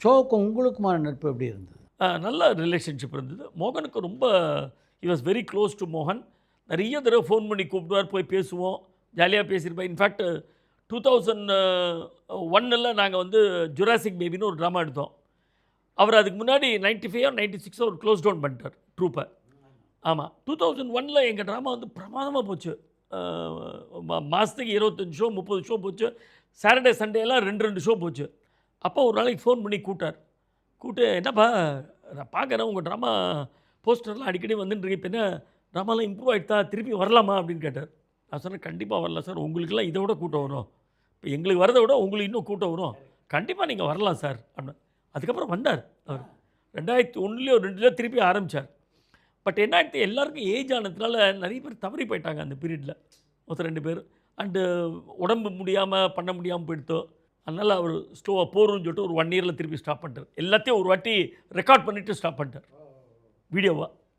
ஷோவுக்கும் உங்களுக்குமான நட்பு எப்படி இருந்தது? நல்ல ரிலேஷன்ஷிப் இருந்தது. மோகனுக்கு ரொம்ப he was very close to மோகன். நிறைய தடவை ஃபோன் பண்ணி கூப்பிடுவார், போய் பேசுவோம், ஜாலியாக பேசியிருப்பேன். இன்ஃபேக்ட் 2001 நாங்கள் வந்து ஜுராசிக் பேபின்னு ஒரு ட்ராமா எடுத்தோம். அவர் அதுக்கு முன்னாடி 95 96 அவர் க்ளோஸ் டவுன் பண்ணிட்டார் ட்ரூப்பை. ஆமாம், 2001 எங்கள் ட்ராமா வந்து பிரமாதமாக போச்சு. மாதத்துக்கு 25 ஷோ 30 ஷோ போச்சு. சாட்டர்டே சண்டேலாம் 2 ஷோ போச்சு. அப்போ ஒரு நாளைக்கு ஃபோன் பண்ணி கூப்பிட்டு என்னப்பா நான் பார்க்குறேன் உங்கள் ட்ராமா போஸ்டர்லாம் அடிக்கடி வந்துட்டுருக்கு, இப்போ என்ன ட்ராமாலாம் இம்ப்ரூவ் ஆகிட்டா, திருப்பி வரலாமா அப்படின்னு கேட்டார். நான் சொன்னேன் கண்டிப்பாக வரலாம் சார், உங்களுக்கெல்லாம் இதை விட கூட்டம் வரும், இப்போ எங்களுக்கு வரதை விட உங்களுக்கு இன்னும் கூட்டம் வரும், கண்டிப்பாக நீங்கள் வரலாம் சார் அப்படின்னு. அதுக்கப்புறம் வந்தார் அவர். 2001 2 திருப்பி ஆரம்பித்தார். பட் என்ன ஆகிடுது, எல்லாருக்கும் ஏஜ் ஆனதுனால நிறைய பேர் தவறி போயிட்டாங்க அந்த பீரியடில், ஒருத்தர் 2 பேர். அண்டு உடம்பு முடியாமல் பண்ண முடியாமல் போயிடுத்தோ, அதனால் அவர் ஸ்டோவை போகிறோன்னு சொல்லிட்டு ஒரு 1 இயரில் திருப்பி ஸ்டாப் பண்ணிட்டார். எல்லாத்தையும் ஒரு வாட்டி ரெக்கார்ட் பண்ணிவிட்டு ஸ்டாப் பண்ணிட்டார் வீடியோவாக.